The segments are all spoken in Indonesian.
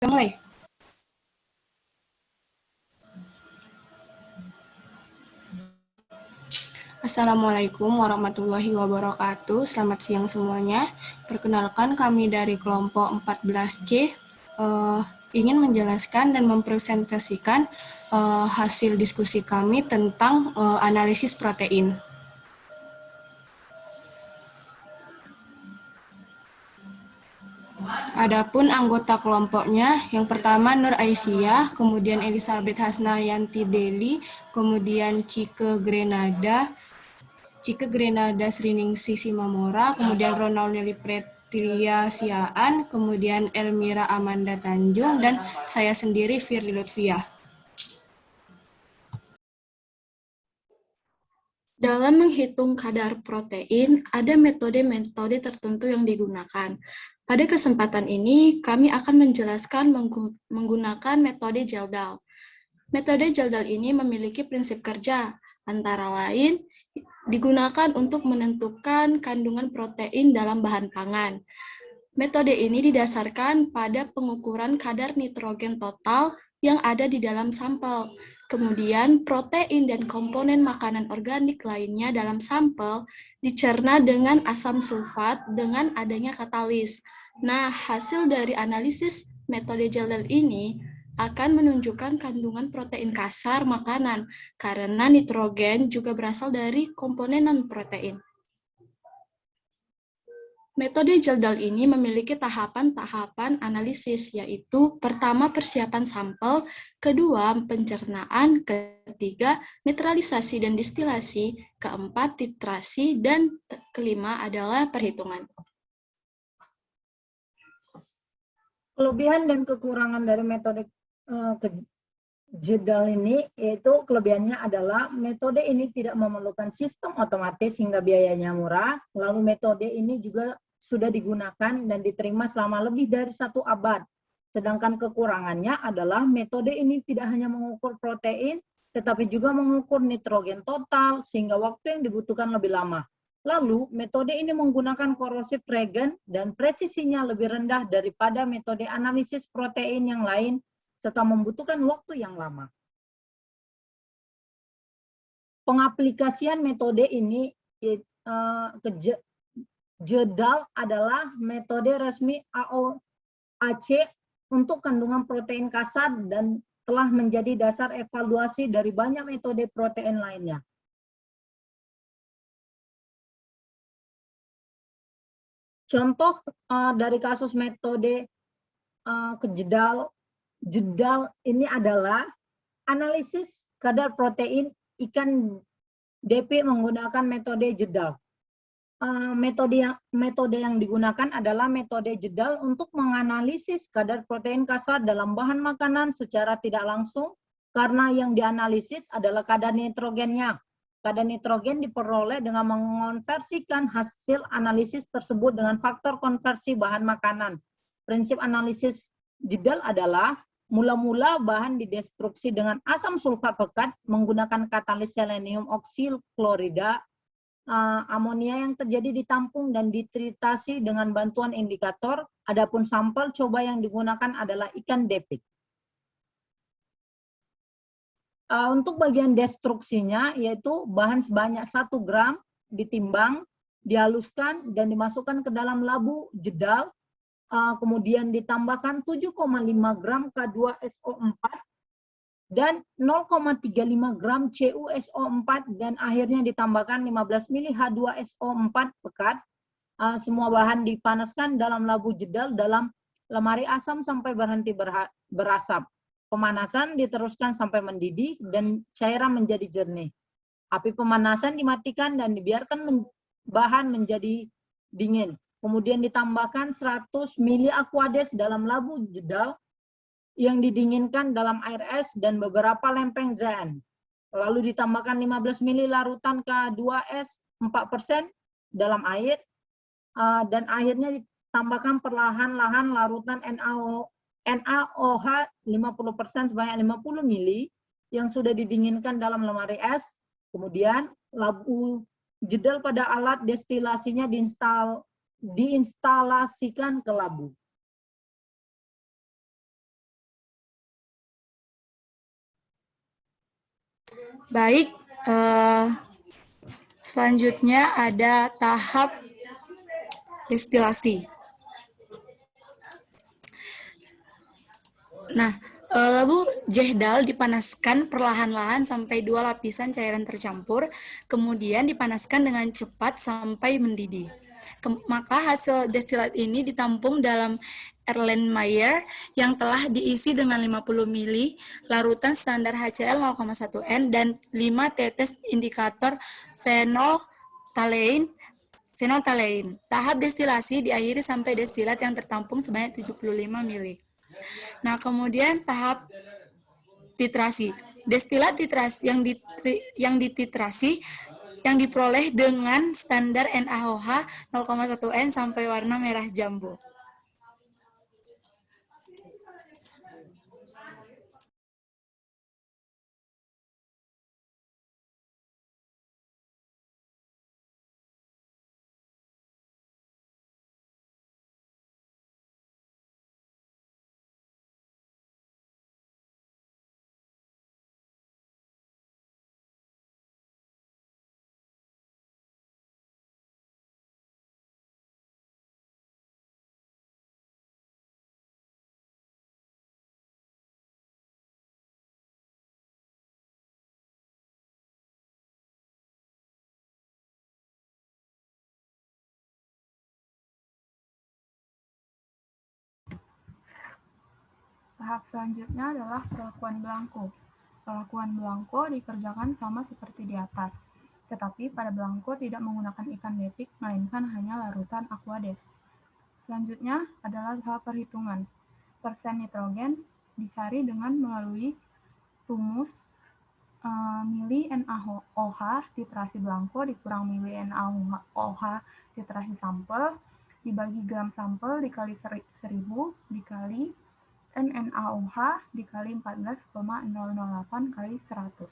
Mulai. Assalamualaikum warahmatullahi wabarakatuh. Selamat siang semuanya. Perkenalkan kami dari kelompok 14C ingin menjelaskan dan mempresentasikan hasil diskusi kami tentang analisis protein. Adapun anggota kelompoknya, yang pertama Nur Aisyah, kemudian Elizabeth Hasnayanti Deli, kemudian Cike Grenada Sriningsih Simamora, kemudian Ronald Nelly Pretilia Siaan, kemudian Elmira Amanda Tanjung, dan saya sendiri Firly Lutfiah. Dalam menghitung kadar protein, ada metode-metode tertentu yang digunakan. Pada kesempatan ini, kami akan menjelaskan menggunakan metode Geldal. Metode Geldal ini memiliki prinsip kerja, antara lain digunakan untuk menentukan kandungan protein dalam bahan pangan. Metode ini didasarkan pada pengukuran kadar nitrogen total yang ada di dalam sampel. Kemudian, protein dan komponen makanan organik lainnya dalam sampel dicerna dengan asam sulfat dengan adanya katalis. Nah, hasil dari analisis metode Geldal ini akan menunjukkan kandungan protein kasar makanan, karena nitrogen juga berasal dari komponen non-protein. Metode Geldal ini memiliki tahapan-tahapan analisis, yaitu pertama persiapan sampel, kedua pencernaan, ketiga netralisasi dan distilasi, keempat titrasi, dan kelima adalah perhitungan. Kelebihan dan kekurangan dari metode Geldal ini, yaitu kelebihannya adalah metode ini tidak memerlukan sistem otomatis hingga biayanya murah, lalu metode ini juga sudah digunakan dan diterima selama lebih dari 1 abad. Sedangkan kekurangannya adalah metode ini tidak hanya mengukur protein, tetapi juga mengukur nitrogen total, sehingga waktu yang dibutuhkan lebih lama. Lalu, metode ini menggunakan korosif reagent dan presisinya lebih rendah daripada metode analisis protein yang lain, serta membutuhkan waktu yang lama. Pengaplikasian metode ini ke Geldal adalah metode resmi AOAC untuk kandungan protein kasar dan telah menjadi dasar evaluasi dari banyak metode protein lainnya. Contoh dari kasus metode Geldal ini adalah analisis kadar protein ikan DP menggunakan metode Geldal. Metode yang digunakan adalah metode Geldal untuk menganalisis kadar protein kasar dalam bahan makanan secara tidak langsung, karena yang dianalisis adalah kadar nitrogennya. Kadar nitrogen diperoleh dengan mengonversikan hasil analisis tersebut dengan faktor konversi bahan makanan. Prinsip analisis Geldal adalah mula-mula bahan didestruksi dengan asam sulfat pekat menggunakan katalis selenium oksil klorida. Amonia yang terjadi ditampung dan ditritasi dengan bantuan indikator. Adapun sampel coba yang digunakan adalah ikan depik. Untuk bagian destruksinya, yaitu bahan sebanyak 1 gram ditimbang, dihaluskan, dan dimasukkan ke dalam labu Geldal, kemudian ditambahkan 7,5 gram K2SO4 dan 0,35 gram CuSO4, dan akhirnya ditambahkan 15 mili H2SO4 pekat. Semua bahan dipanaskan dalam labu Geldal dalam lemari asam sampai berhenti berasap. Pemanasan diteruskan sampai mendidih dan cairan menjadi jernih. Api pemanasan dimatikan dan dibiarkan bahan menjadi dingin. Kemudian ditambahkan 100 mili Aquades dalam labu Geldal yang didinginkan dalam air es dan beberapa lempeng Zn. Lalu ditambahkan 15 mili larutan K2S 4% dalam air, dan akhirnya ditambahkan perlahan-lahan larutan NaOH 50% sebanyak 50 mili yang sudah didinginkan dalam lemari es. Kemudian labu Geldal pada alat destilasinya diinstalasikan ke labu. Baik, selanjutnya ada tahap destilasi. Nah, labu jehdal dipanaskan perlahan-lahan sampai 2 lapisan cairan tercampur, kemudian dipanaskan dengan cepat sampai mendidih. Maka hasil destilat ini ditampung dalam Erlenmeyer yang telah diisi dengan 50 ml larutan standar HCl 0,1 N dan 5 tetes indikator phenolphthalein. Tahap destilasi diakhiri sampai destilat yang tertampung sebanyak 75 ml. Nah, kemudian tahap titrasi. Destilat titrasi yang dititrasi yang diperoleh dengan standar NaOH 0,1 N sampai warna merah jambu. Tahap selanjutnya adalah perlakuan belangko. Perlakuan belangko dikerjakan sama seperti di atas, tetapi pada belangko tidak menggunakan ikan betik, melainkan hanya larutan aquades. Selanjutnya adalah tahap perhitungan. Persen nitrogen disari dengan melalui rumus mili NaOH titrasi belangko dikurang mili NaOH titrasi sampel dibagi gram sampel dikali 1000 dikali NaOH dikali 14,008 kali 100,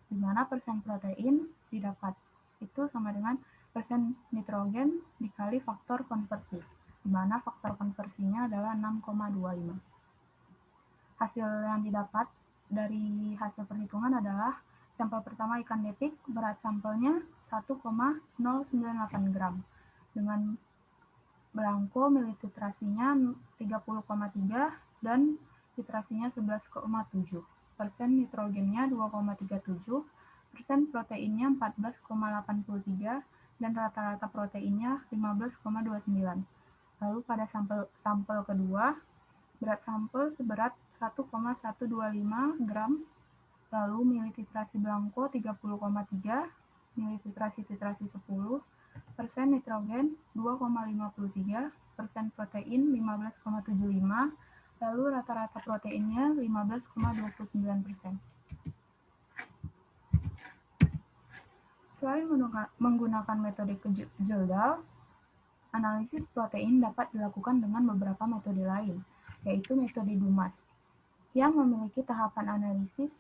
di mana persen protein didapat itu sama dengan persen nitrogen dikali faktor konversi, di mana faktor konversinya adalah 6,25. Hasil yang didapat dari hasil perhitungan adalah sampel pertama ikan betik, berat sampelnya 1,098 gram, dengan belangko mili titrasinya 30,3 dan titrasinya 11,7, persen nitrogennya 2,37, persen proteinnya 14,83, dan rata-rata proteinnya 15,29. Lalu pada sampel kedua, berat sampel seberat 1,125 gram, lalu mili titrasi belangko 30,3, mili titrasi 10, persen nitrogen 2,53, persen protein 15,75, lalu rata-rata proteinnya 15,29%. Selain menggunakan metode Jeldal, analisis protein dapat dilakukan dengan beberapa metode lain, yaitu metode Dumas, yang memiliki tahapan analisis.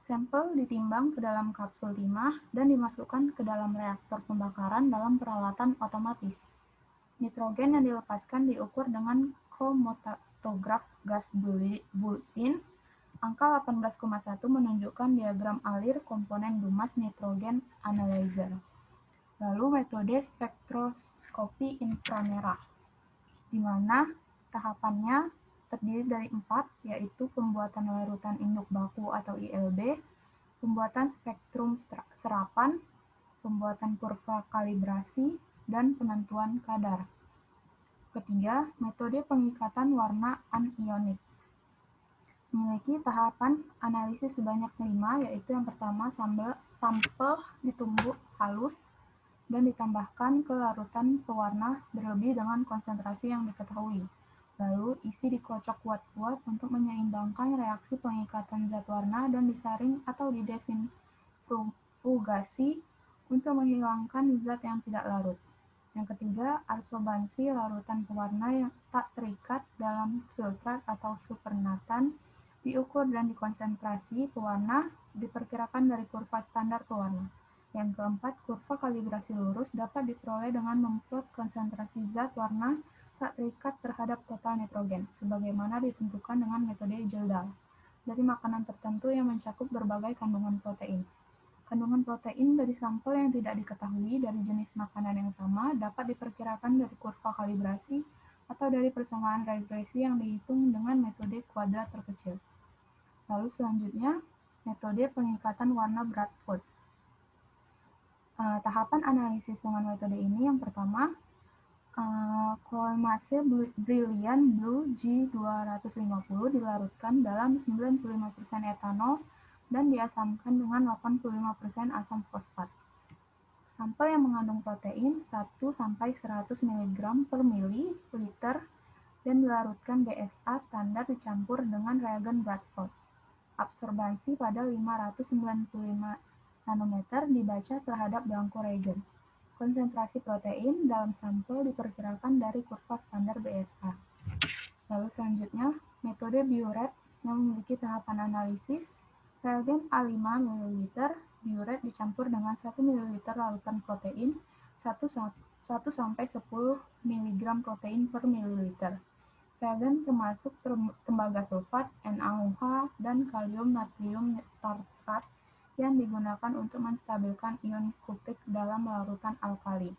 Sampel ditimbang ke dalam kapsul timah dan dimasukkan ke dalam reaktor pembakaran dalam peralatan otomatis. Nitrogen yang dilepaskan diukur dengan chromatograph gas built-in. Angka 18,1 menunjukkan diagram alir komponen Dumas nitrogen analyzer. Lalu metode spektroskopi inframerah, di mana tahapannya terdiri dari 4, yaitu pembuatan larutan induk baku atau ILB, pembuatan spektrum serapan, pembuatan kurva kalibrasi, dan penentuan kadar. Ketiga, metode pengikatan warna anionik. Memiliki tahapan analisis sebanyak 5, yaitu yang pertama sampel ditumbuk halus dan ditambahkan ke larutan pewarna berlebih dengan konsentrasi yang diketahui. Lalu isi dikocok kuat-kuat untuk menyeimbangkan reaksi pengikatan zat warna dan disaring atau didesentrifugasi untuk menghilangkan zat yang tidak larut. Yang ketiga, adsorbansi larutan pewarna yang tak terikat dalam filtrat atau supernatan diukur dan dikonsentrasi pewarna diperkirakan dari kurva standar pewarna. Yang keempat, kurva kalibrasi lurus dapat diperoleh dengan memplot konsentrasi zat warna tak terikat terhadap total nitrogen, sebagaimana ditentukan dengan metode Jeldal, dari makanan tertentu yang mencakup berbagai kandungan protein. Kandungan protein dari sampel yang tidak diketahui dari jenis makanan yang sama dapat diperkirakan dari kurva kalibrasi atau dari persamaan regresi yang dihitung dengan metode kuadrat terkecil. Lalu selanjutnya, metode pengikatan warna Bradford. Tahapan analisis dengan metode ini yang pertama, Colmase Brilliant Blue G250 dilarutkan dalam 95% etanol dan diasamkan dengan 85% asam fosfat. Sampel yang mengandung protein 1-100 mg per mililiter dan dilarutkan BSA standar dicampur dengan reagen Bradford. Absorbansi pada 595 nanometer dibaca terhadap belangko reagen. Konsentrasi protein dalam sampel diperkirakan dari kurva standar BSA. Lalu selanjutnya, metode Biuret yang memiliki tahapan analisis. Reagen A5 ml, biuret dicampur dengan 1 ml larutan protein, 1-10 mg protein per mililiter. Reagen termasuk tembaga sulfat, NaOH, dan kalium natrium tartrat yang digunakan untuk menstabilkan ion kuprik dalam larutan alkali.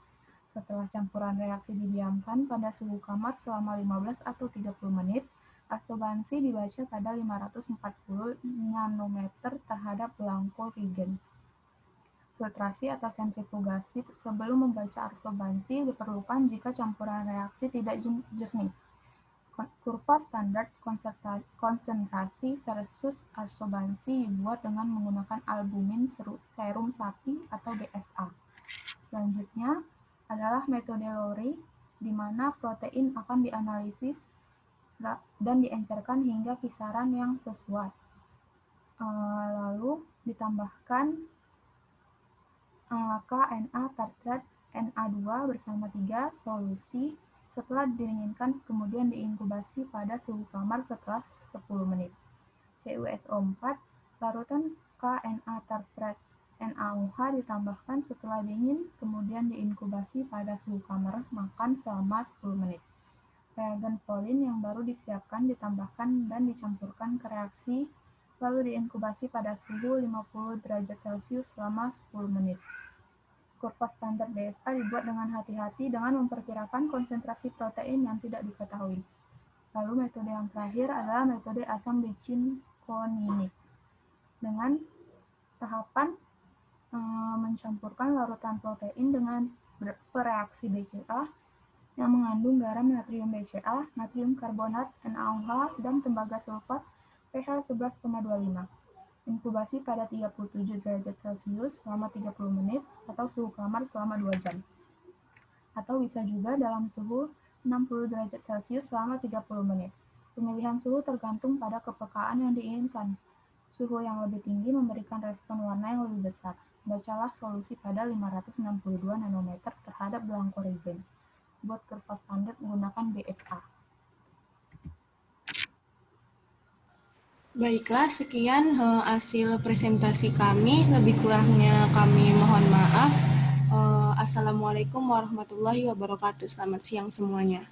Setelah campuran reaksi didiamkan pada suhu kamar selama 15 atau 30 menit, absorbansi dibaca pada 540 nanometer terhadap belangko reagen. Filtrasi atau sentrifugasi sebelum membaca absorbansi diperlukan jika campuran reaksi tidak jernih. Kurva standar konsentrasi versus absorbansi dibuat dengan menggunakan albumin serum sapi atau BSA. Selanjutnya adalah metode Lowry, di mana protein akan dianalisis dan diencerkan hingga kisaran yang sesuai. Lalu ditambahkan KNA tartrat Na2 bersama 3 solusi setelah didinginkan, kemudian diinkubasi pada suhu kamar setelah 10 menit. CuSO4, larutan KNA tartrat NaOH ditambahkan setelah dingin, kemudian diinkubasi pada suhu kamar makan selama 10 menit. Reagen polin yang baru disiapkan ditambahkan dan dicampurkan ke reaksi, lalu diinkubasi pada suhu 50 derajat Celcius selama 10 menit. Kurva standar BSA dibuat dengan hati-hati dengan memperkirakan konsentrasi protein yang tidak diketahui. Lalu metode yang terakhir adalah metode asam bicinconinic. Dengan tahapan mencampurkan larutan protein dengan bereaksi BCA yang mengandung garam natrium BCA, natrium karbonat NaOH, dan tembaga sulfat pH 11,25. Inkubasi pada 37 derajat Celcius selama 30 menit atau suhu kamar selama 2 jam. Atau bisa juga dalam suhu 60 derajat Celcius selama 30 menit. Pemilihan suhu tergantung pada kepekaan yang diinginkan. Suhu yang lebih tinggi memberikan respon warna yang lebih besar. Bacalah solusi pada 562 nanometer terhadap belangko reagen. Buat kurva standar menggunakan BSA. Baiklah, sekian hasil presentasi kami. Lebih kurangnya kami mohon maaf. Assalamualaikum warahmatullahi wabarakatuh. Selamat siang semuanya.